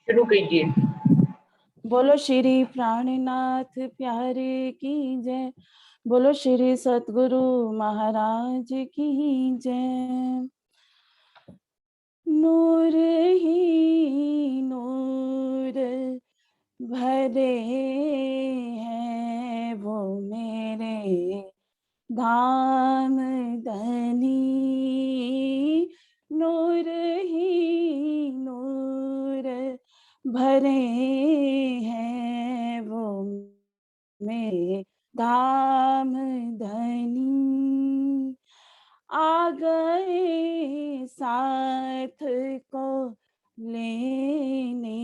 शुरू कीजिए। बोलो श्री प्राणनाथ प्यारे की जय। बोलो श्री सतगुरु महाराज की जय। नूर ही नूर भरे हैं वो मेरे धाम धनी। नूर ही नूर भरे हैं वो मेरे धाम धनी। आ गए साथ को लेने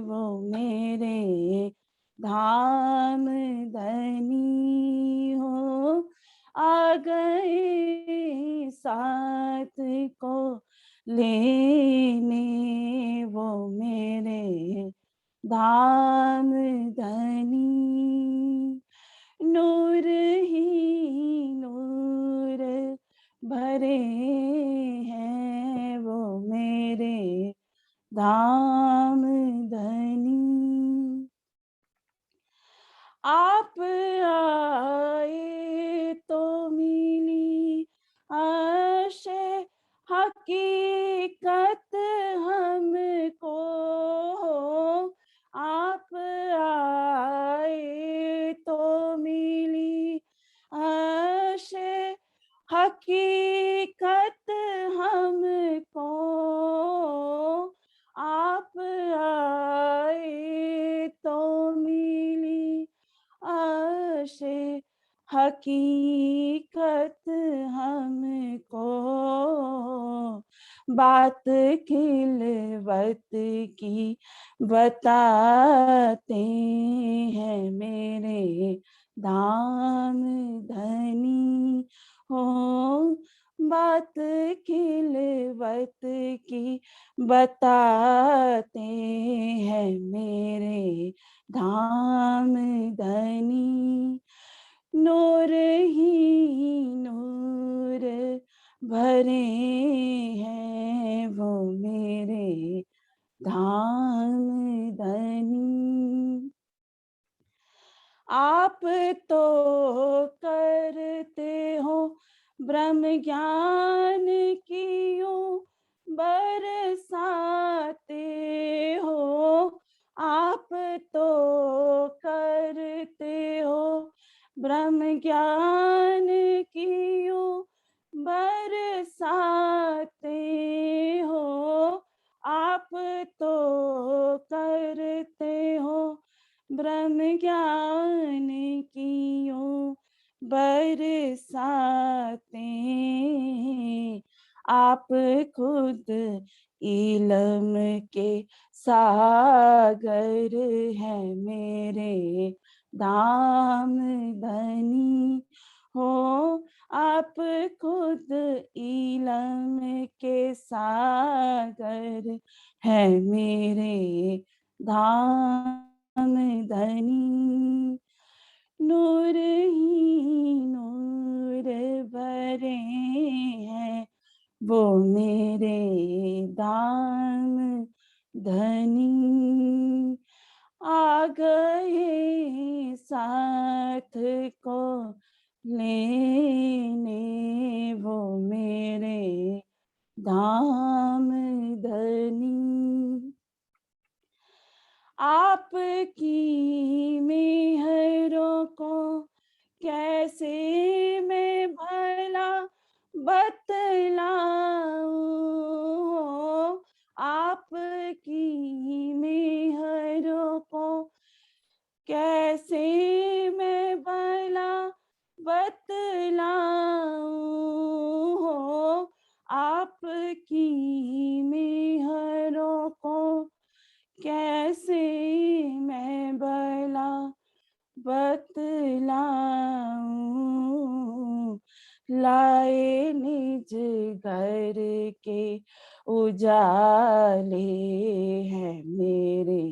वो मेरे धाम धनी हो। आ गए साथ को लेने वो मेरे धाम धनी। नूर ही नूर भरे हैं वो मेरे धाम धनी। आप आए तो मिली आशे हकीकत हमको। आप आए तो मिली आशे हकीकत हमको। आप आए तो मिली आशे हकीकत हमको। बात खिलवत की बताते हैं मेरे धाम धनी हो। बात खिलवत की बताते हैं मेरे धाम धनी। नूर ही नूर भरे हैं वो मेरे धाम धनी। आप तो करते हो ब्रह्म ज्ञान की यूं बरसाते हो। आप तो करते हो ब्रह्म ज्ञान की यूं बरसाते हो। आप तो करते हो ब्रह्म ज्ञान की यूं बरसाते। आप खुद इल्म के सागर है मेरे धाम धनी हो। आप खुद इल्म के सागर है मेरे धाम धनी। नूर ही नूर भरे हैं वो मेरे धाम धनी। आ गए साथ को लेने वो मेरे धाम धनी। आपकी मेहरों को कैसे मैं भला बतलाऊं। आपकी मेहरों को कैसे मैं भला बतलाऊं। आपकी मेहरों को कैसे मैं भला बतलाऊं। लाए निज घर के उजाले हैं मेरे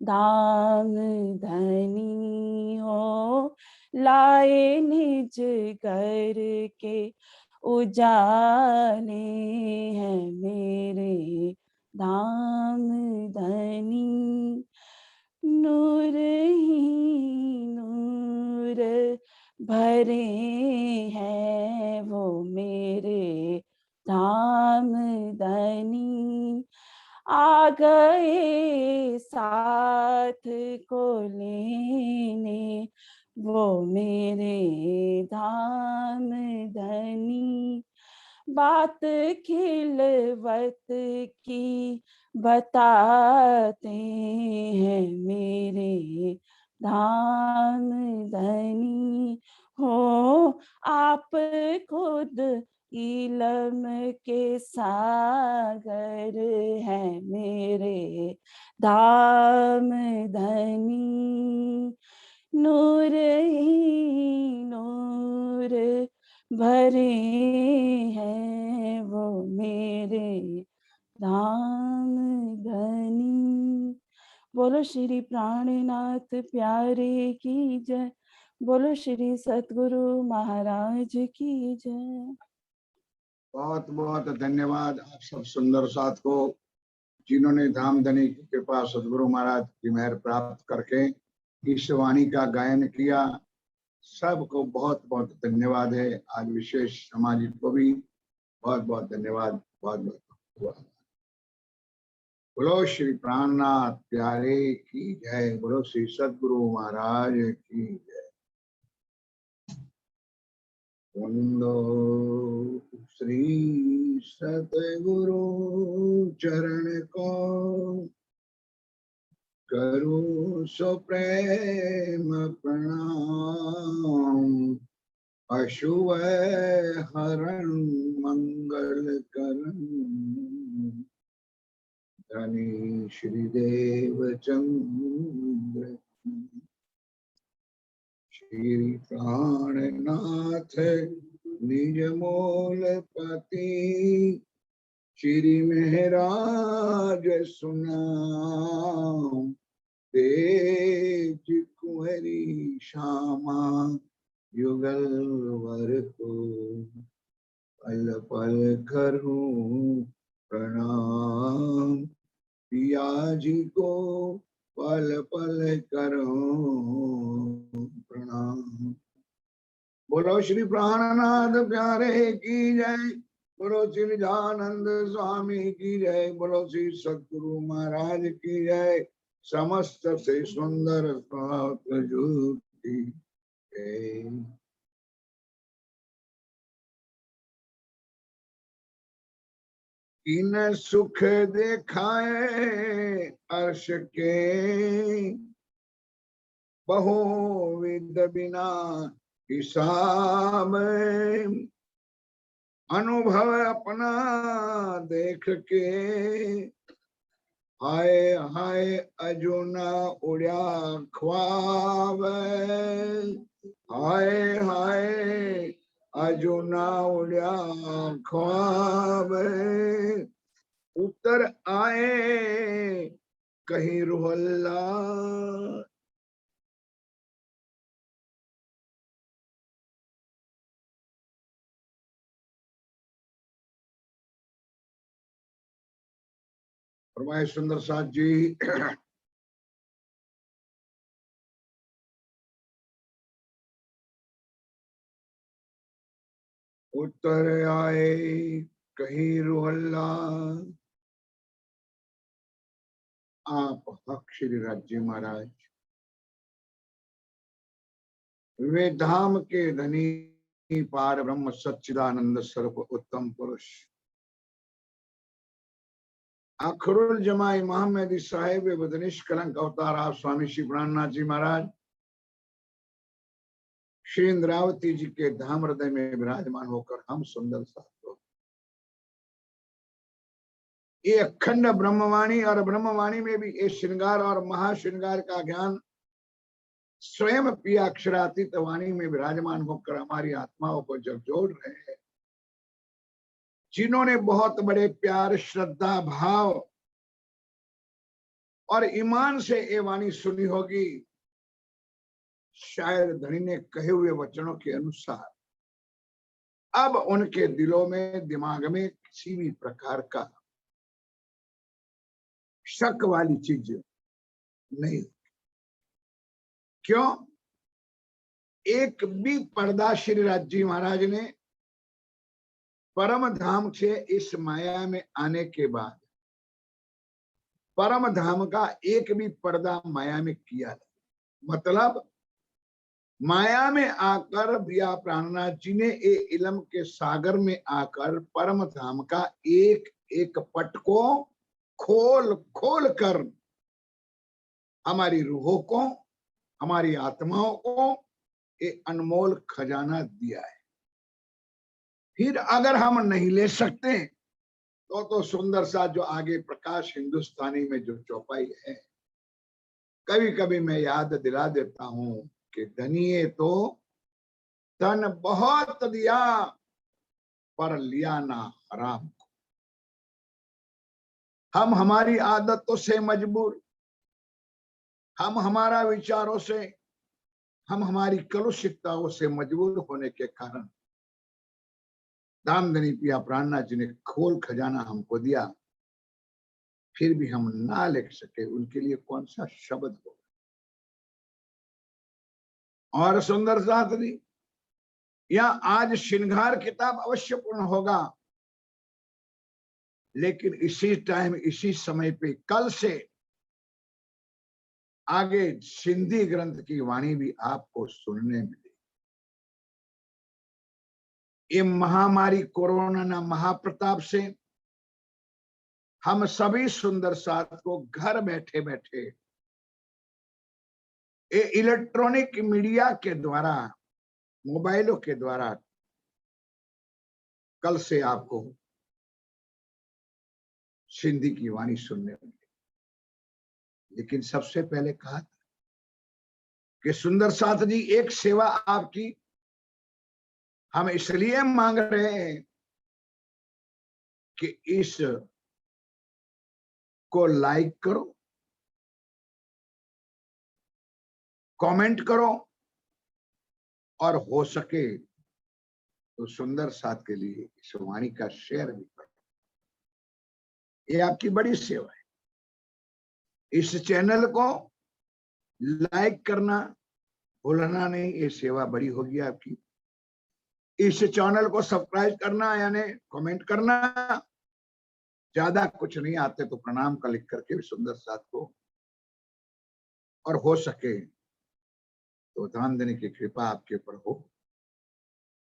धाम धनी हो। लाए निज घर के उजाले हैं मेरे धाम धनी। भरे हैं वो मेरे धाम धनी, आ गए साथ को लेने वो मेरे धाम धनी। बात खिलवत की बताते हैं मेरे धाम धनी। हो आप खुद इलम के सागर है मेरे धाम धनी। नूर ही नूर भरे हैं वो मेरे धाम धनी। बोलो श्री प्राणनाथ प्यारे की जय। बोलो श्री सतगुरु महाराज की जय। बहुत बहुत धन्यवाद आप सब सुंदर साथ को, जिन्होंने धामधनी की कृपा सदगुरु महाराज की मेहर प्राप्त करके इस वाणी का गायन किया। सबको बहुत बहुत धन्यवाद है। आज विशेष सामाजिक को भी बहुत बहुत धन्यवाद, बहुत बहुत। बोलो श्री प्राणनाथ प्यारे की जय। बोलो श्री सदगुरु महाराज की जय। वंदो श्री सतगुरु चरण को, करो सो प्रेम प्रणाम। अशुभ हरण मंगल करण, धनी श्रीदेव चंद्र श्री प्राणनाथ निज मूल पति। श्री महराज सुनाम, तेज कुंवरी श्यामा युगल वर को। पल पल करूं प्रणाम, पिया जी को पल पल करूं प्रणाम। बोलो श्री प्राणनाथ प्यारे की जय। बोलो श्री निजानंद स्वामी की जय। बोलो श्री सतगुरु महाराज की जय। समस्त से सुंदर सतगुरु की जय। इन सुख देखाए अर्श के, बहुविध बिना हिसाब। अनुभव अपना देख के, हाय हाय अजुना उड़या ख्वाब। हाय हाय अजुना उड़या ख्वाब। उतर आए कहीं रुहल्ला, फरमाए सुंदर साथ जी। उतर आए कहीं रुहल्ला, आप हक श्री राज्य महाराज। वे धाम के धनी पार ब्रह्म सच्चिदानंद स्वरूप उत्तम पुरुष अखरुल जमाई मोहम्मदी साहेब बदनिश कलंक अवतार आप स्वामी श्री प्राणनाथ जी महाराज श्री इंद्रावती जी के धाम हृदय में विराजमान होकर हम सुंदर साधु ये अखंड ब्रह्मवाणी, और ब्रह्मवाणी में भी ये श्रृंगार और महाश्रृंगार का ज्ञान स्वयं पिया अक्षरातीत वाणी में विराजमान होकर हमारी आत्माओं को जब जोड़ रहे हैं। जिन्होंने बहुत बड़े प्यार, श्रद्धा, भाव और ईमान से ये वाणी सुनी होगी, शायद धनी ने कहे हुए वचनों के अनुसार अब उनके दिलों में, दिमाग में किसी भी प्रकार का शक वाली चीज नहीं। क्यों? एक भी पर्दा श्री राज जी महाराज ने परम धाम से इस माया में आने के बाद परम धाम का एक भी पर्दा माया में किया नहीं। मतलब माया में आकर बिया प्राणनाथ जी ने ये इलम के सागर में आकर परम धाम का एक एक पट को खोल खोल कर हमारी रूहों को, हमारी आत्माओं को ये अनमोल खजाना दिया है। फिर अगर हम नहीं ले सकते तो सुंदर सा जो आगे प्रकाश हिंदुस्तानी में जो चौपाई है, कभी कभी मैं याद दिला देता हूं कि धनिये तो धन बहुत दिया पर लिया ना हराम को। हम हमारी आदतों से मजबूर, हम हमारा विचारों से, हम हमारी कलुषितताओं से मजबूर होने के कारण धामधनी पिया प्राणनाथ जी ने खोल खजाना हमको दिया, फिर भी हम ना लिख सके, उनके लिए कौन सा शब्द हो। और सुंदर साथ जी, या आज श्रृंगार किताब अवश्य पूर्ण होगा, लेकिन इसी टाइम इसी समय पे कल से आगे सिंधी ग्रंथ की वाणी भी आपको सुनने मिलेगी। ये महामारी कोरोना ना महाप्रताप से हम सभी सुंदर साथ को घर बैठे बैठे ये इलेक्ट्रॉनिक मीडिया के द्वारा, मोबाइलों के द्वारा कल से आपको सिंधी की वाणी सुनने मिलेगी। लेकिन सबसे पहले कहा था कि सुंदर साथ जी एक सेवा आपकी हम इसलिए मांग रहे हैं कि इस को लाइक करो, कमेंट करो और हो सके तो सुंदर साथ के लिए इस वाणी का शेयर भी करो। ये आपकी बड़ी सेवा है। इस चैनल को लाइक करना भूलना नहीं, ये सेवा बड़ी होगी आपकी। इस चैनल को सब्सक्राइब करना यानी कमेंट करना, ज्यादा कुछ नहीं आते तो प्रणाम का लिख करके भी सुंदर साथ को, और हो सके तो धामधनी की कृपा आपके ऊपर हो,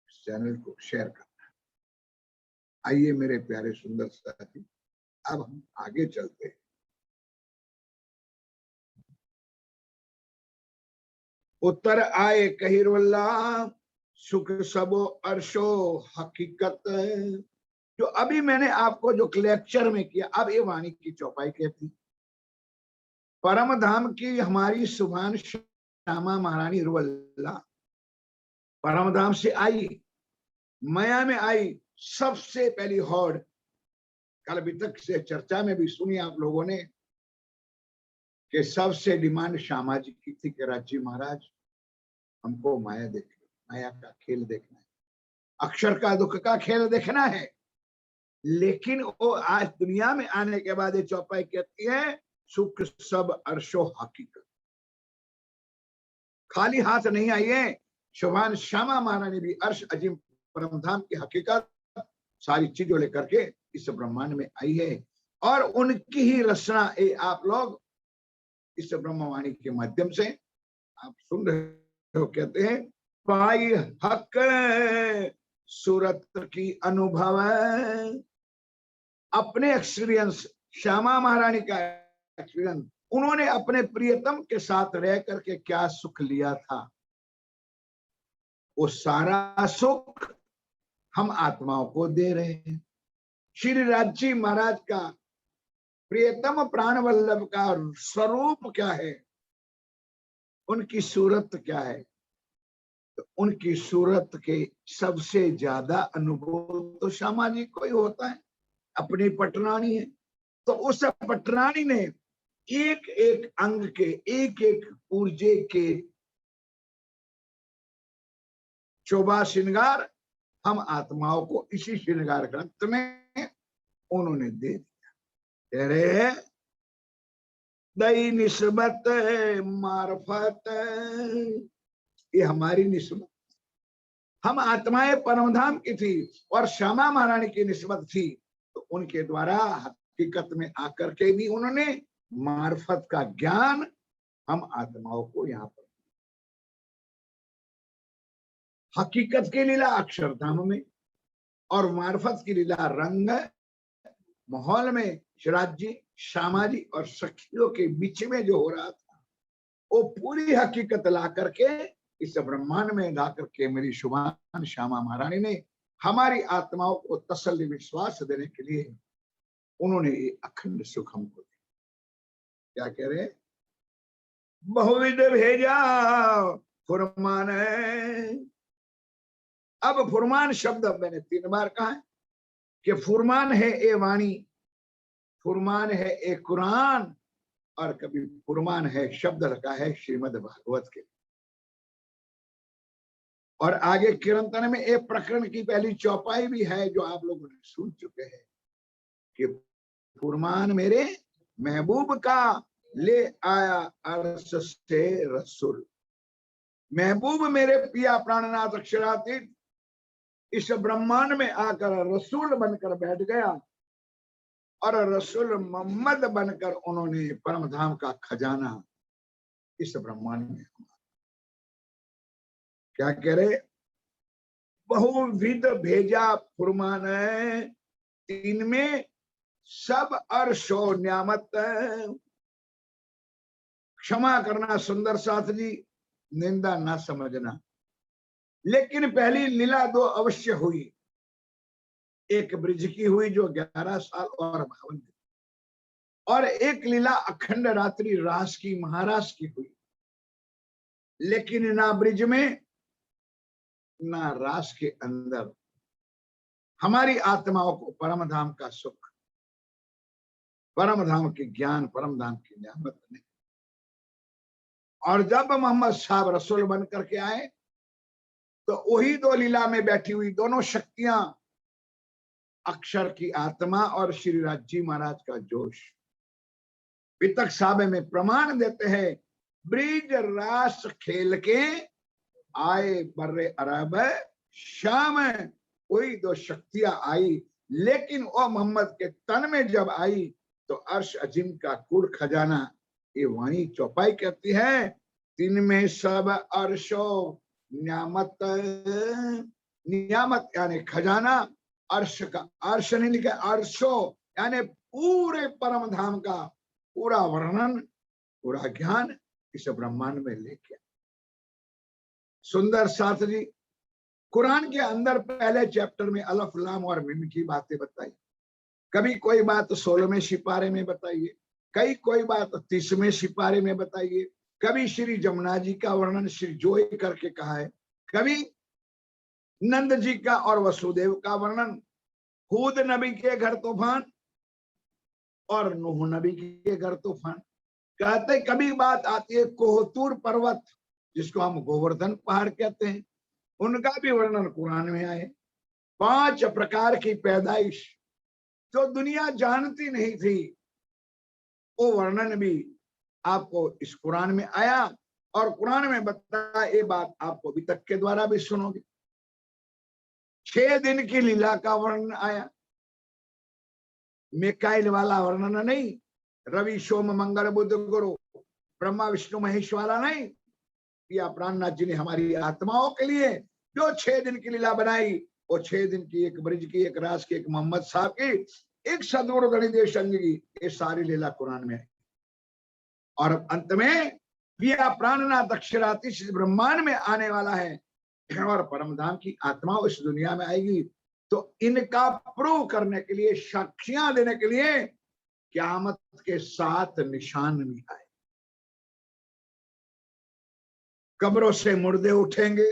इस चैनल को शेयर करना। आइए मेरे प्यारे सुंदर साथी, अब हम आगे चलते हैं। उत्तर आए कहिरवल्ला सुख सबो अर्शो हकीकत। जो अभी मैंने आपको जो लेक्चर में किया, अब ये वाणी की चौपाई कहती। परम धाम की हमारी सुभान श्यामा महारानी रुवल्ला परम धाम से आई, माया में आई सबसे पहली हौड़। कल अभी तक से चर्चा में भी सुनी आप लोगों ने कि सबसे डिमांड श्यामा जी की थी कि राजी महाराज हमको माया देखना, माया का खेल देखना है, अक्षर का दुख का खेल देखना है। लेकिन वो आज दुनिया में आने के बाद ये चौपाई कहती है सुख सब अर्शो हकीकत। खाली हाथ नहीं आई है, शुभान श्यामा महारानी भी अर्श अजीम परमधाम की हकीकत सारी चीजों लेकर के इस ब्रह्मांड में आई है। और उनकी ही रचना आप लोग इस ब्रह्मवाणी के माध्यम से आप सुन रहे हो। कहते हैं पाई हक सूरत की अनुभव, अपने एक्सपीरियंस, श्यामा महारानी का एक्सपीरियंस, उन्होंने अपने प्रियतम के साथ रह करके क्या सुख लिया था, वो सारा सुख हम आत्माओं को दे रहे हैं। श्री राजी महाराज का प्रियतम प्राण वल्लभ का स्वरूप क्या है, उनकी सूरत क्या है, तो उनकी सूरत के सबसे ज्यादा अनुभव तो श्यामा जी को ही होता है। अपनी पटरानी है तो उस पटरानी ने एक एक अंग के, एक एक ऊर्जे के शोभा श्रृंगार हम आत्माओं को इसी श्रृंगार ग्रंथ में उन्होंने दे दिया। तेरे दई निस्बत मार्फत ये हमारी निस्बत, हम आत्माएं परमधाम की थी और श्यामा महारानी की निस्बत थी, तो उनके द्वारा हकीकत में आकर के भी उन्होंने मार्फत का ज्ञान हम आत्माओं को यहाँ पर, हकीकत की लीला अक्षरधाम में और मार्फत की लीला रंग माहौल में शिवराज जी, श्यामा जी और सखियों के बीच में जो हो रहा था, वो पूरी हकीकत ला करके इस ब्रह्मांड में ला करके मेरी शुभान श्यामा महारानी ने हमारी आत्माओं को तसल्ली विश्वास देने के लिए उन्होंने ये अखंड सुख हमको दिया। क्या कह रहे, बहुविध भेजा फुरमान। अब फुरमान शब्द मैंने 3 बार कहा है कि फुरमान है ए वाणी, फुरमान है ए कुरान, और कभी फुरमान है शब्द रखा है श्रीमद् भागवत के। और आगे कीर्तन में एक प्रकरण की पहली चौपाई भी है जो आप लोगों ने सुन चुके हैं कि फुरमान मेरे महबूब का ले आया अर्श से रसूल। महबूब मेरे पिया प्राणनाथ अक्षरातीत इस ब्रह्मांड में आकर रसूल बनकर बैठ गया और रसूल मोहम्मद बनकर उन्होंने परमधाम का खजाना इस ब्रह्मांड में, क्या कह रहे, बहुविध भेजा फुरमान, 3 में सब अर्शो न्यामत। क्षमा करना सुंदर साथ जी, निंदा ना समझना, लेकिन पहली लीला 2 अवश्य हुई। एक ब्रिज की हुई जो 11 साल और 52 दिन, और एक लीला अखंड रात्रि रास की महाराज की हुई। लेकिन ना ब्रिज में ना रास के अंदर हमारी आत्माओं को परमधाम का सुख, परमधाम के ज्ञान, परमधाम की नियामत ने। और जब मोहम्मद साहब रसूल बन करके आए तो वही 2 लीला में बैठी हुई दोनों शक्तियां, अक्षर की आत्मा और श्री राज जी महाराज का जोश, पितक साहब में प्रमाण देते हैं, ब्रिज रास खेल के आए बर्रे अरब शाम। वही 2 शक्तियां आई, लेकिन वो मोहम्मद के तन में जब आई तो अर्श अजीम का कुल खजाना, ये वाणी चौपाई कहती है, 3 में सब अर्शो नियामत। नियामत यानी खजाना, अर्श का, अर्श नहीं लिखा, अर्शो यानी पूरे परम धाम का पूरा वर्णन, पूरा ज्ञान इस ब्रह्मांड में लेके। सुंदर साथ जी, कुरान के अंदर पहले चैप्टर में अलफ लाम और मिम की बातें बताई, कभी कोई बात 16वें सिपारे में बताइए, कई कोई बात 30वें सिपारे में बताइए, कभी श्री जमुना जी का वर्णन श्री जोई करके कहा है, कभी नंद जी का और वसुदेव का वर्णन, हूद नबी के घर तूफान और नूह नबी के घर तूफान। कहते कभी बात आती है कोहतूर पर्वत, जिसको हम गोवर्धन पहाड़ कहते हैं, उनका भी वर्णन कुरान में आए। 5 प्रकार की पैदाइश जो दुनिया जानती नहीं थी, वो वर्णन भी आपको इस कुरान में आया, और कुरान में बताया। ये बात आपको अभी तक के द्वारा भी सुनोगे। 6 दिन की लीला का वर्णन आया, मिकाइल वाला वर्णन नहीं, रवि सोम मंगल बुध गुरु ब्रह्मा विष्णु महेश वाला नहीं। या प्राणनाथ जी ने हमारी आत्माओं के लिए जो 6 दिन की लीला बनाई, वो 6 दिन की, एक ब्रिज की, एक रास की, एक मोहम्मद साहब की, एक सदगुरु गणिदेव संघ की, ये सारी लीला कुरान में है। और अंत में पिया प्राणनाथ अक्षरातीत ब्रह्मांड में आने वाला है, और परमधाम की आत्मा इस दुनिया में आएगी। तो इनका प्रूव करने के लिए, साक्षियां देने के लिए क़यामत के 7 निशान भी आए। कब्रों से मुर्दे उठेंगे,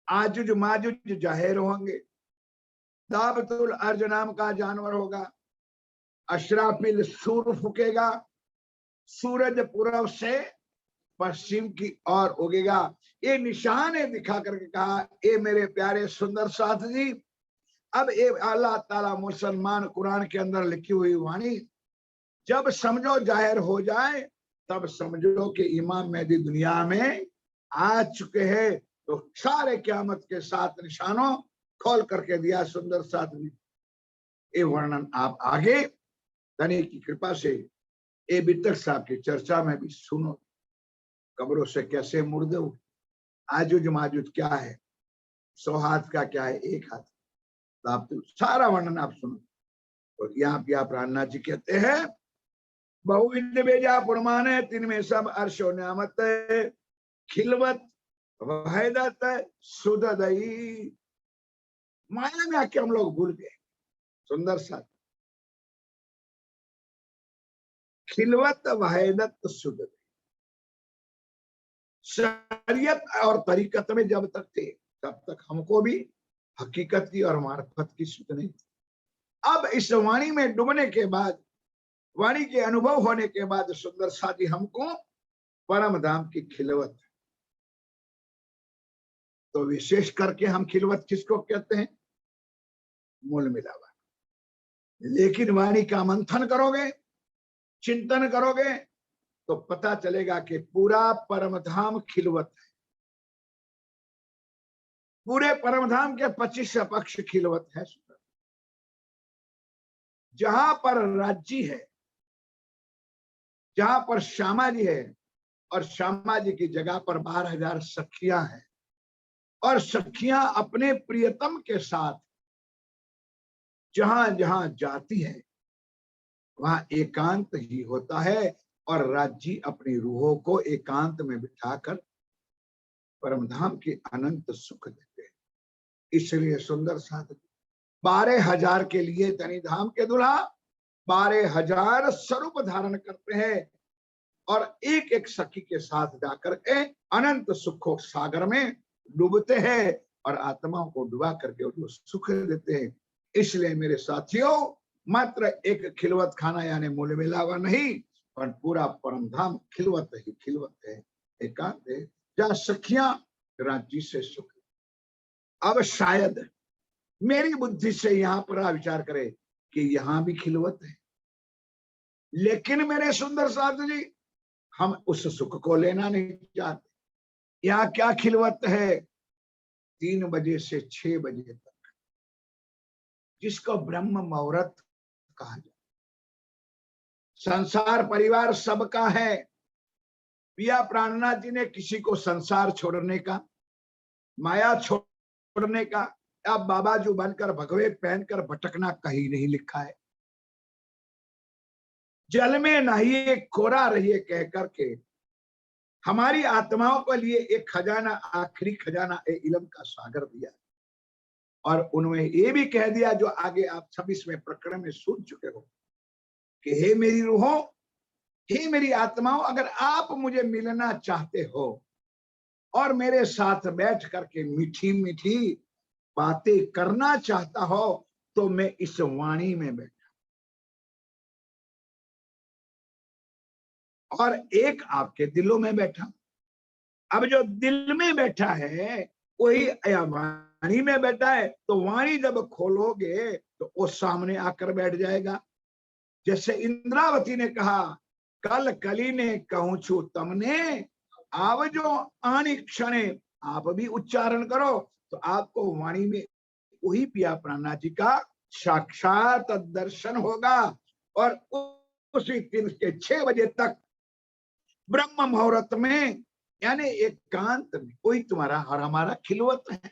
आजुज माजुज जाहिर होंगे, दाबतुल अर्ज नाम का जानवर होगा, अशराफिल सूर फूकेगा, सूरज पूर्व से पश्चिम की ओर उगेगा। ये निशान है दिखा करके कहा, ये मेरे प्यारे सुंदर साथ जी, अब ये अल्लाह ताला मुसलमान कुरान के अंदर लिखी हुई वाणी जब समझो जाहिर हो जाए, तब समझो कि इमाम मेहदी दुनिया में आ चुके हैं। तो सारे क़यामत के 7 निशानों खोल करके दिया सुंदर साथ ने। ये वर्णन आप आगे धनी की कृपा से ए बिट्टक साहब की चर्चा में भी सुनो। कब्रों से कैसे मुर्दे उठे, आजुज माजुज क्या है, 100 हाथ का क्या है, 1 हाथ। तो आप तो सारा वर्णन आप सुनो। और यहाँ पे आप प्राणनाथ जी कहते हैं बहुविध बेजा पुरमाने तीन में सब अर्शो न्यामत खिलवत वहदत सुददई। माया में आके हम लोग भूल गए। सुंदर सा खिलवत वहदत सुददई। शरीयत और तरीकत में जब तक थे तब तक हमको भी हकीकत की और मार्फत की सुध नहीं थी। अब इस वाणी में डूबने के बाद, वाणी के अनुभव होने के बाद सुंदर साथी हमको परम धाम की खिलवत। तो विशेष करके हम खिलवत किसको कहते हैं? मूल मिलावा। लेकिन वाणी का मंथन करोगे, चिंतन करोगे तो पता चलेगा कि पूरा परम धाम खिलवत है। पूरे परम धाम के 25 पक्ष खिलवत है। जहां पर राज्य है, जहां पर श्यामा जी है और श्यामा जी की जगह पर 12,000 सखियां हैं और सखियां अपने प्रियतम के साथ जहां जहां जाती है वहां एकांत ही होता है और राज्य अपनी रूहों को एकांत में बिठाकर परमधाम के अनंत सुख देते हैं। इसलिए सुंदर साथ 12,000 के लिए धनी धाम के दूल्हा 12,000 स्वरूप धारण करते हैं और एक एक सखी के साथ जाकर के अनंत सुखों सागर में डूबते हैं और आत्माओं को डुबा करके उनको सुख देते हैं। इसलिए मेरे साथियों, मात्र एक खिलवत खाना यानी मूल मिलावा नहीं, पर पूरा परमधाम खिलवत ही खिलवत है, एकांत है, जहाँ सखियां राज्य से सुख। अब शायद मेरी बुद्धि से यहाँ पर विचार करे कि यहाँ भी खिलवत है, लेकिन मेरे सुंदर साथ जी हम उस सुख को लेना नहीं चाहते। यहाँ क्या खिलवत है? 3 बजे से 6 बजे तक, जिसको ब्रह्म मुहूर्त कहा जाए। संसार परिवार सबका है। पिया प्राणनाथ जी ने किसी को संसार छोड़ने का, माया छोड़ने का या बाबाजू बनकर भगवे पहनकर भटकना कहीं नहीं लिखा है। जल में नहाइए कोरा रहिए कह करके हमारी आत्माओं के लिए एक खजाना, आखिरी खजाना इल्म का सागर दिया और उन्होंने ये भी कह दिया जो आगे आप 26वें प्रकरण में सुन चुके हो कि हे मेरी रूहों, हे मेरी आत्माओं, अगर आप मुझे मिलना चाहते हो और मेरे साथ बैठ करके मीठी मीठी बातें करना चाहता हो तो मैं इस वाणी में बैठा और एक आपके दिलों में बैठा। अब जो दिल में बैठा है वही वाणी में बैठा है, तो वाणी जब खोलोगे तो वो सामने आकर बैठ जाएगा। जैसे इंद्रावती ने कहा कल कली ने कहूं छु तमने आव जो आनी क्षणे, आप भी उच्चारण करो तो आपको वाणी में वही पिया प्राणनाथ जी का साक्षात दर्शन होगा। और उसी दिन के 6 बजे तक ब्रह्म मुहूर्त में यानी एकांत में कोई तुम्हारा और हमारा खिलवत है।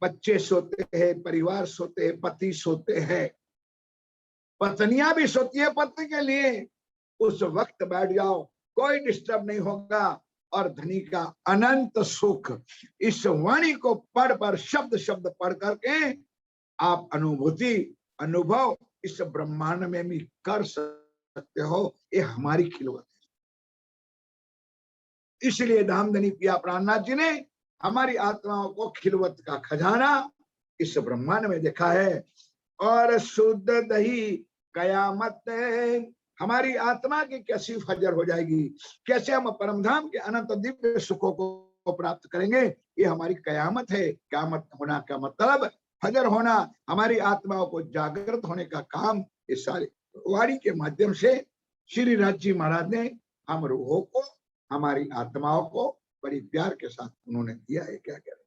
बच्चे सोते हैं, परिवार सोते हैं, पति सोते हैं, पत्नियां भी सोती है पति के लिए। उस वक्त बैठ जाओ, कोई डिस्टर्ब नहीं होगा और धनी का अनंत सुख इस वाणी को पढ़ पर शब्द शब्द पढ़ करके आप अनुभूति अनुभव इस ब्रह्मांड में भी कर सकते हो। ये हमारी खिलवत है। इसलिए धामधनी पिया प्राणनाथ जी ने हमारी आत्माओं को खिलवत का खजाना इस ब्रह्मांड में देखा है। और शुद्ध दही कयामत, हमारी आत्मा की कैसी फजर हो जाएगी, कैसे हम परमधाम के अनंत दिव्य सुखों को प्राप्त करेंगे, ये हमारी कयामत है। कयामत होना का मतलब फजर होना, हमारी आत्माओं को जागृत होने का काम इस सारे वाणी के माध्यम से श्री राज जी महाराज ने हम रूहों को, हमारी आत्माओं को बड़ी प्यार के साथ उन्होंने दिया है। क्या करें,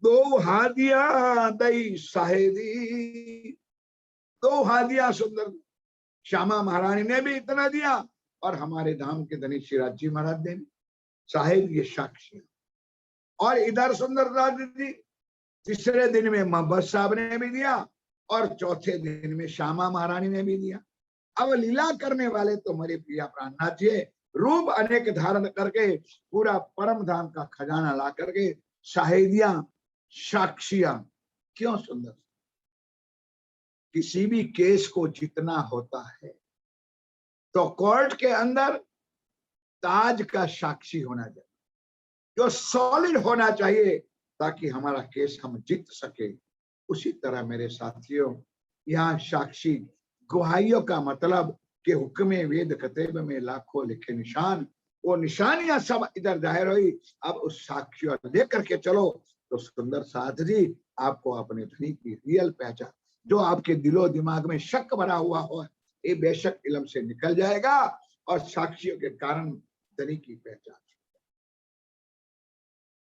दो हादिया दई साहेदी, दो हादिया सुंदर श्यामा महारानी ने भी इतना दिया और हमारे धाम के धनी शिवराज जी महाराज ने भी। साहेब ये साक्षी, और इधर सुंदरदास जी तीसरे दिन में मोहम्मद साहब ने भी दिया और चौथे दिन में श्यामा महारानी ने भी दिया। अब लीला करने वाले तो हमारे प्रिया प्राणनाथ जी, रूप अनेक धारण करके पूरा परम धाम का खजाना ला करके शाहिदियां साक्षियां। क्यों सुंदर, किसी भी केस को जितना होता है तो कोर्ट के अंदर ताज का साक्षी होना चाहिए, जो सॉलिड होना चाहिए ताकि हमारा केस हम जीत सके। उसी तरह मेरे साथियों, यहाँ साक्षी गवाहियों का मतलब कि हुक्मे वेद कतेब में लाखों लिखे निशान, वो निशानियां सब इधर जाहिर हुई। अब उस साक्षियों लेकर के चलो तो सुंदर साथ जी आपको अपने धनी की रियल पहचान, जो आपके दिलो दिमाग में शक भरा हुआ हो, ये बेशक इल्म से निकल जाएगा और साक्षियों के कारण धनी की पहचान।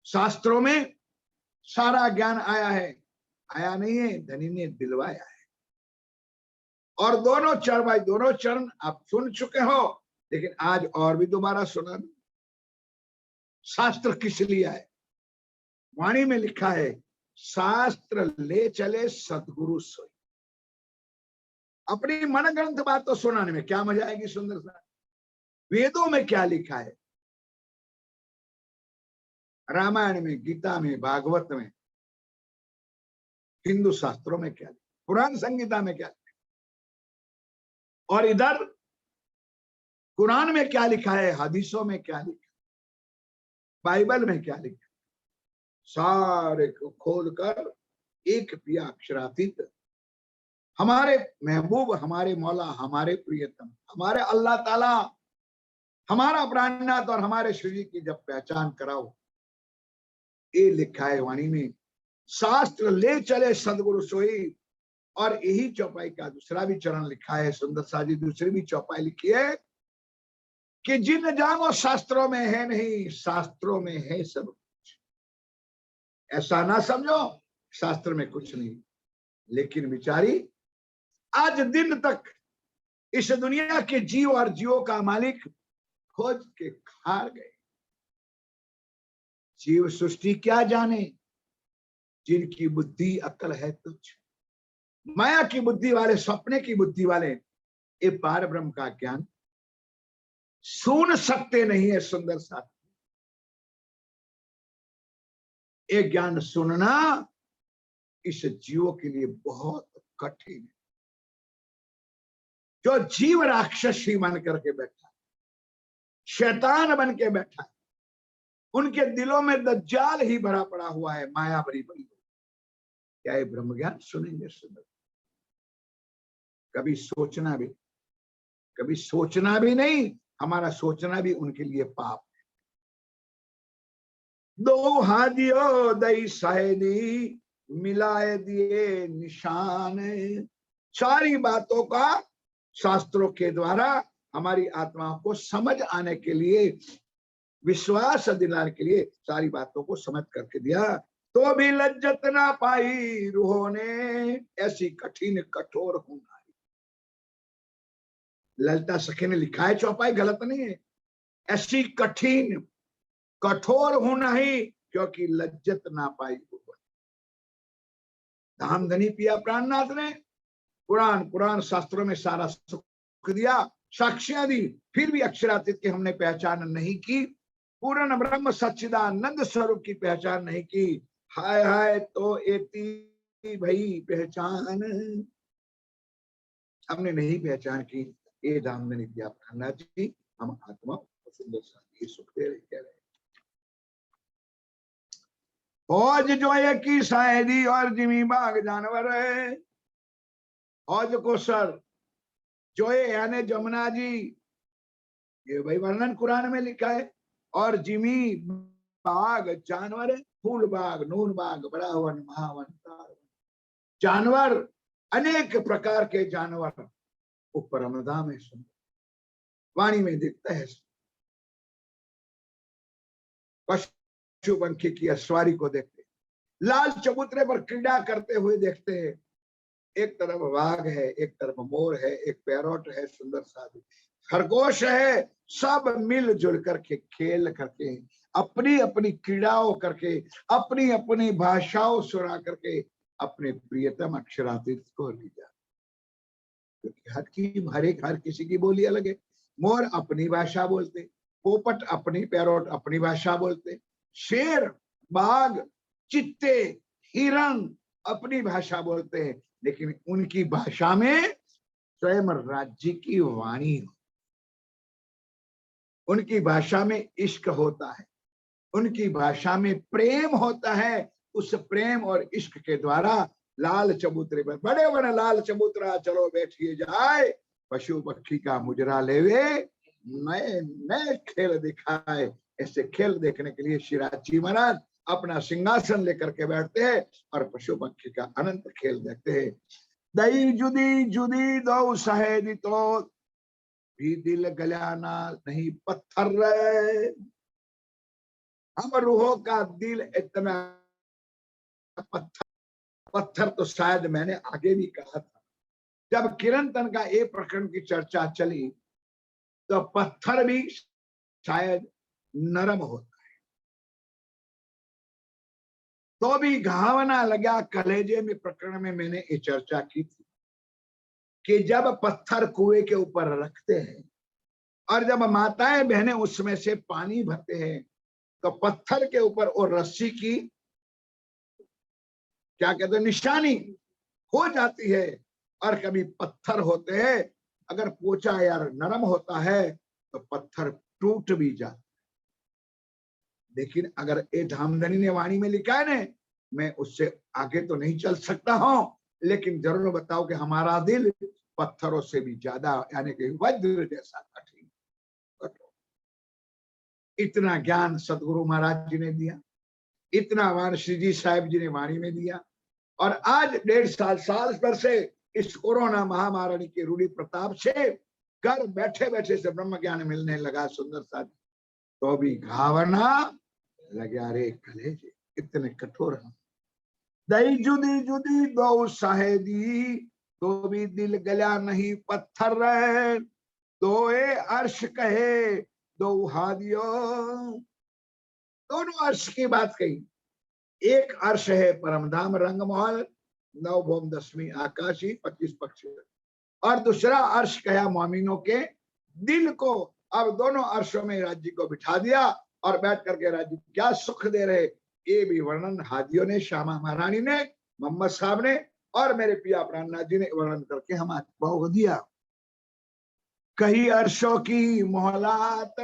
शास्त्रों में सारा ज्ञान आया है, आया नहीं है, धनी ने दिलवाया है। और दोनों चरण भाई, दोनों चरण आप सुन चुके हो, लेकिन आज और भी दोबारा सुना। शास्त्र किस लिए है? वाणी में लिखा है, शास्त्र ले चले सदगुरु सोई। अपनी मन ग्रंथ बात तो सुनाने में क्या मजा आएगी सुंदर सा। वेदों में क्या लिखा है, रामायण में, गीता में, भागवत में, हिंदू शास्त्रों में क्या लिखा, पुराण संगीता में क्या लिखा, और इधर कुरान में क्या लिखा है, हदीसों में क्या लिखा, बाइबल में क्या लिखा, सारे को खोलकर एक पिया अक्षरातीत हमारे महबूब, हमारे मौला, हमारे प्रियतम, हमारे अल्लाह ताला, हमारा प्राणनाथ और हमारे श्री जी की जब पहचान कराओ, ये लिखा है वाणी में, शास्त्र ले चले सदगुरु सोई। और यही चौपाई का दूसरा भी चरण लिखा है सुंदर सा जी, दूसरी भी चौपाई लिखी है कि जिन जानो शास्त्रों में है नहीं, शास्त्रों में है सब कुछ। ऐसा ना समझो शास्त्र में कुछ नहीं, लेकिन बिचारी आज दिन तक इस दुनिया के जीव और जीवों का मालिक खोज के हार गए। जीव सृष्टि क्या जाने, जिनकी बुद्धि अक्ल है तुच्छ, माया की बुद्धि वाले, सपने की बुद्धि वाले ये पार ब्रह्म का ज्ञान सुन सकते नहीं है। सुंदर साथ, ये ज्ञान सुनना इस जीवों के लिए बहुत कठिन है। जो जीव राक्षसी बन करके बैठा, शैतान बन के बैठा है, उनके दिलों में दज्जाल ही भरा पड़ा हुआ है, माया भरी पड़ी हुई। क्या ये ब्रह्म ज्ञान सुनेंगे? सुंदर, कभी सोचना भी नहीं, हमारा सोचना भी उनके लिए पाप है। दो हादियो दई साहेदी मिलाए दिए निशान, सारी बातों का शास्त्रों के द्वारा हमारी आत्माओं को समझ आने के लिए, विश्वास दिलाने के लिए सारी बातों को समझ करके दिया। तो भी लज्जत ना पाई रूहों ने, ऐसी कठिन कठोर होना। ललिता सखी ने लिखा है, चौपाई गलत नहीं है, ऐसी कठिन कठोर होना ही, क्योंकि लज्जत ना पाई। धामधनी पिया प्राणनाथ ने पुराण शास्त्रों में सारा सुख दिया, साक्षियां दी, फिर भी अक्षरातीत की हमने पहचान नहीं की, पूर्ण ब्रह्म सच्चिदानंद स्वरूप की पहचान नहीं की। हाय हाय तो एती भई पहचान हमने नहीं पहचान की। ये धामधनी पिया प्राणनाथ जी हम आत्मा को सुंदर सा सुख दे रहे, कह रहे फौज जो एक की शायरी और जिमी बाग जानवर है। फौज को सर जो यानी जमुना जी, ये भाई वर्णन कुरान में लिखा है, और जिमी बाग जानवर है, फूल बाग, नून बाग, बड़ा वन, महावन, जानवर, अनेक प्रकार के जानवर, वो परमधाम है। सुंदर वाणी में दिखता है, पशु पंखी की सवारी को देखते, लाल चबूतरे पर क्रीड़ा करते हुए देखते हैं। एक तरफ बाघ है, एक तरफ मोर है, एक पैरोट है, सुंदर सा खरगोश है, सब मिलजुल करके खेल करके अपनी अपनी क्रीड़ाओं करके अपनी अपनी भाषाओं सुना करके अपने प्रियतम अक्षरातीत को ले जा। क्योंकि हर किसी की बोली अलग है। मोर अपनी भाषा बोलते, पोपट अपनी, पैरोट अपनी भाषा बोलते, शेर, बाघ, चित्ते, हिरण अपनी भाषा बोलते हैं, लेकिन उनकी भाषा में स्वयं राज्य की वाणी, उनकी भाषा में इश्क होता है, उनकी भाषा में प्रेम होता है। उस प्रेम और इश्क के द्वारा लाल चबूतरे पर बड़े बड़े लाल चबूतरा चलो बैठिए जाए, पशु पक्षी का मुजरा लेवे, नए नए खेल दिखाए। ऐसे खेल देखने के लिए शिवराज जी महाराज अपना सिंहासन लेकर के बैठते हैं और पशु पक्षी का अनंत खेल देखते हैं। दई जुदी जुदी दो सहेदी तो भी दिल गलाना नहीं पत्थर रहे। हम रूहों का दिल इतना पत्थर तो शायद मैंने आगे भी कहा था, जब किरंतन का एक प्रकरण की चर्चा चली तो पत्थर भी शायद नरम होता है, तो भी घावना लगा कलेजे में। प्रकरण में मैंने ये चर्चा की थी कि जब पत्थर कुएं के ऊपर रखते हैं और जब माताएं बहनें उसमें से पानी भरते हैं तो पत्थर के ऊपर और रस्सी की क्या कहते हैं निशानी हो जाती है। और कभी पत्थर होते हैं, अगर पोचा यार नरम होता है तो पत्थर टूट भी जाता है। लेकिन अगर ए धामधनी ने वाणी में लिखा है ने, मैं उससे आगे तो नहीं चल सकता हूं, लेकिन जरूर बताओ कि हमारा दिल पत्थरों से भी ज्यादा यानी कि वज्र जैसा कठिन। इतना ज्ञान सदगुरु महाराज जी ने दिया, इतना मान श्री जी साहिब जी ने वाणी में दिया। और आज 1.5 साल पर से इस कोरोना महामारी के रूढ़ी प्रताप से घर बैठे बैठे से ब्रह्म ज्ञान मिलने लगा सुंदर सा, तो भी घावना लगा रे कलेजे, इतने कठोर हम। दई जुदी जुदी दो सहेदी तो भी दिल गला नहीं पत्थर रहे। दो ए अर्श कहे दो हादियो, दोनों अर्श की बात कही। एक अर्श है परमधाम रंगमहल, 9 भौम 10वीं आकाशी 25 पक्षी, और दूसरा अर्श कहा मोमिनों के दिल को। अब दोनों अर्शों में राज्य को बिठा दिया और बैठ करके राज्य क्या सुख दे रहे, ये भी वर्णन हादियों ने, श्यामा महारानी ने, मोहम्मद साहब ने और मेरे पिया प्राणनाथ जी ने वर्णन करके हम आपको दिया। कहीं अर्शों की मोहलात,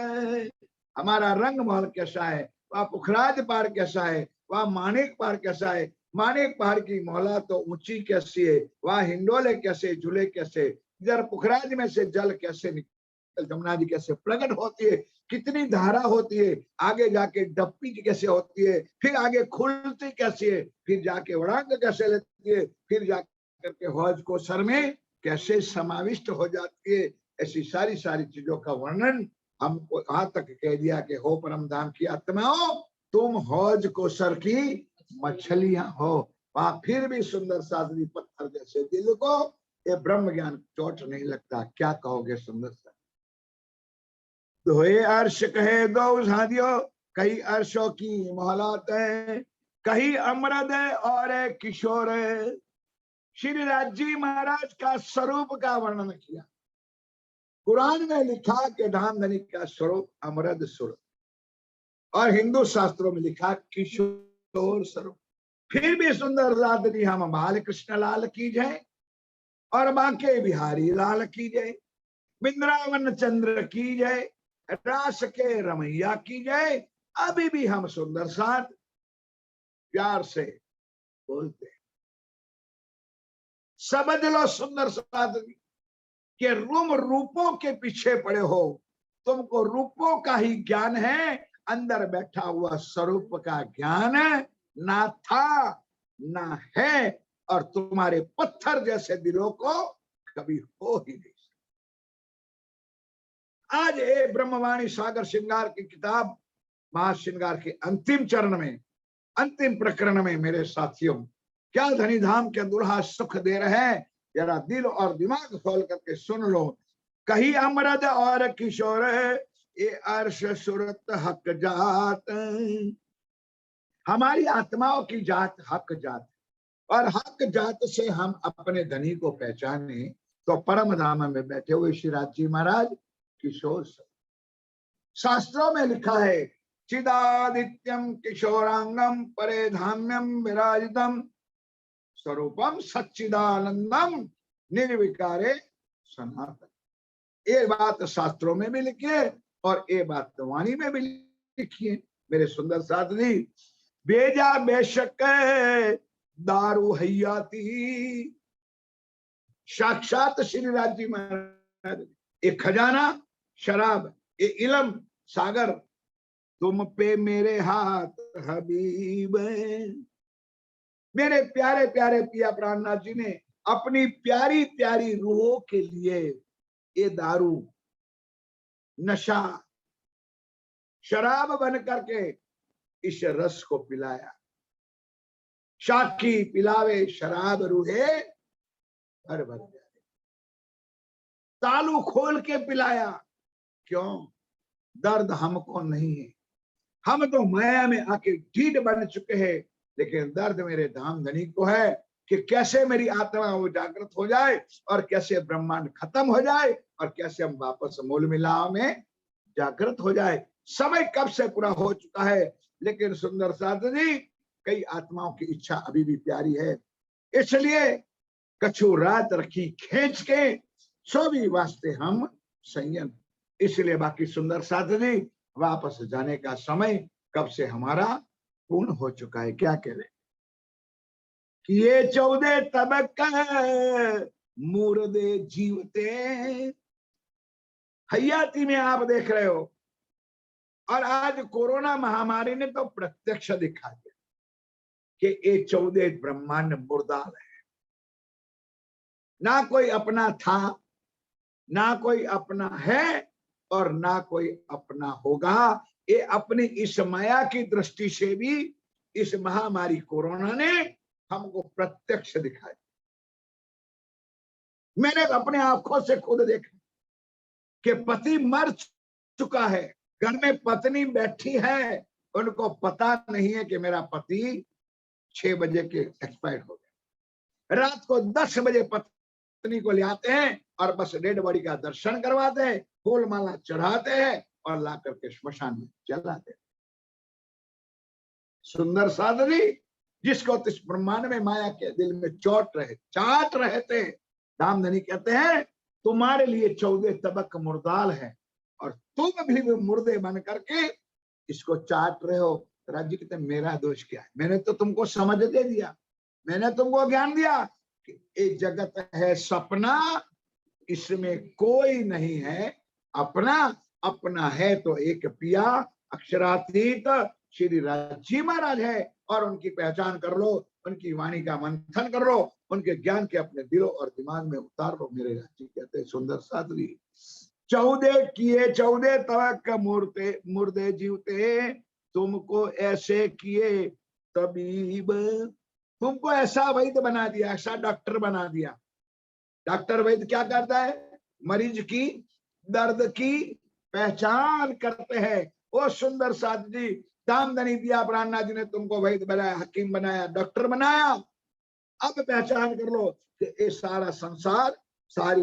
हमारा रंग महल कैसा है, वह पुखराज पहाड़ कैसा है, वह माणिक पहाड़ कैसा है। माणिक पहाड़ की मोहला तो ऊंची कैसी है, वह हिंडोले कैसे, झूले कैसे, इधर पुखराज में से जल कैसे निकल, जमुना जी कैसे प्रकट होती है, कितनी धारा होती है, आगे जाके डप्पी कैसे होती है, फिर आगे खुलती कैसी है, फिर जाके वड़ांग कैसे लेती है, फिर जाकर के हौज को सर में कैसे समाविष्ट हो जाती है। ऐसी सारी सारी चीजों का वर्णन हमको यहाँ तक कह दिया कि हो परम धाम की आत्माओं, तुम हौज को सर की मछलियां हो। वहां फिर भी सुंदर साधनी पत्थर जैसे दिल को ये ब्रह्म ज्ञान चोट नहीं लगता। क्या कहोगे सुंदर सा। दोहे अर्श कहे दो साधियो, कई अर्शों की मोहलात है, कहीं अमृत है और है किशोर है। श्री राज जी महाराज का स्वरूप का वर्णन किया। कुरान में लिखा कि धामधनी का स्वरूप अमृत स्वरूप, और हिंदू शास्त्रों में लिखा किशोर स्वरूप। फिर भी सुंदर राधनी हम बाल कृष्ण लाल की जय और बांके बिहारी लाल की जय, वृंदावन चंद्र की जय, रास के रमैया की जय। अभी भी हम सुंदर साथ प्यार से बोलते हैं। समझ लो सुंदर साथ कि रूपों के पीछे पड़े हो, तुमको रूपों का ही ज्ञान है, अंदर बैठा हुआ स्वरूप का ज्ञान ना था ना है, और तुम्हारे पत्थर जैसे दिलों को कभी हो ही नहीं। आज ये ब्रह्मवाणी सागर श्रृंगार की किताब महाश्रृंगार के अंतिम चरण में, अंतिम प्रकरण में मेरे साथियों, क्या धनी धाम के दुल्हा सुख दे रहे हैं, जरा दिल और दिमाग खोल करके सुन लो। कही अमरद और किशोर ये अर्श सुरत हक जात, हमारी आत्माओं की जात हक जात, और हक जात से हम अपने धनी को पहचाने तो परम धाम में बैठे हुए श्रीराज जी महाराज किशोर। शास्त्रों में लिखा है चिदादित्यम किशोरांगम परे धाम्यम विराजितम स्वरूपम सच्चिदानंदम निर्विकारे सनातन। ये बात शास्त्रों में भी लिखी है और ये बात वाणी में भी लिखी है मेरे सुंदर साथी। बेजा बेशक दारू हयाती, साक्षात श्री राज जी महाराज, एक खजाना शराब, ये इलम सागर, तुम पे मेरे हाथ हबीब। मेरे प्यारे प्यारे पिया प्राणनाथ जी ने अपनी प्यारी प्यारी रूहों के लिए ये दारू नशा शराब बन करके इस रस को पिलाया। साखी पिलावे शराब रूहे भर भर प्यारे, तालू खोल के पिलाया। क्यों? दर्द हमको नहीं है, हम तो माया में आके ढीठ बन चुके हैं, लेकिन दर्द मेरे धाम धनी को है कि कैसे मेरी आत्मा वो जागृत हो जाए और कैसे ब्रह्मांड खत्म हो जाए और कैसे हम वापस मूल मिलाव में जागृत हो जाए। समय कब से पूरा हो चुका है, लेकिन सुंदर साधनी कई आत्माओं की इच्छा अभी भी प्यारी है, इसलिए कछु रात रखी खींच के, सो भी वास्ते हम संयम। इसलिए बाकी सुंदर साधनी वापस जाने का समय कब से हमारा पूर्ण हो चुका है। क्या कह रहे कि ये 14 तबक मुर्दे जीवते, हयाती में आप देख रहे हो। और आज कोरोना महामारी ने तो प्रत्यक्ष दिखा दिया कि ये 14 ब्रह्मांड मुर्दार है, ना कोई अपना था, ना कोई अपना है और ना कोई अपना होगा। ये अपनी इस माया की दृष्टि से भी इस महामारी कोरोना ने हमको प्रत्यक्ष दिखाया। मैंने अपने आंखों से खुद देखा कि पति मर चुका है, घर में पत्नी बैठी है, उनको पता नहीं है कि मेरा पति 6 बजे के एक्सपायर हो गया। रात को 10 बजे पत्नी को ले आते हैं और बस डेड बॉडी का दर्शन करवाते हैं, फूल माला चढ़ाते हैं और ला करके श्मशान में जलाते हैं। सुंदर साधनी जिसको इस ब्रह्मांड में माया के दिल में चाट रहे थे, धामधनी कहते हैं तुम्हारे लिए 14 तबक मुर्दाल है और तुम भी मुर्दे बन करके इसको चाट रहे हो। राज्य कहते मेरा दोष क्या है, मैंने तो तुमको समझ दे दिया, मैंने तुमको ज्ञान दिया कि ये जगत है सपना, इसमें कोई नहीं है अपना, अपना है तो एक पिया अक्षरातीत श्री राज जी महाराज है। और उनकी पहचान कर लो, उनकी वाणी का मंथन कर लो, उनके ज्ञान के अपने दिलों और दिमाग में उतार लो। मेरे राज जी कहते हैं सुंदर साधवी 14 तबक मुर्दे जीवते, तुमको ऐसे किए तबीब, तुमको ऐसा वैद्य बना दिया, ऐसा डॉक्टर बना दिया। डॉक्टर वैद्य क्या करता है? मरीज की दर्द की पहचान करते हैं। वो सुंदर साधवी दामधनी पिया प्राणनाथ जी ने तुमको वैद्य बनाया, हकीम बनाया, डॉक्टर बनाया। अब पहचान कर लो कि ये सारा संसार, सारी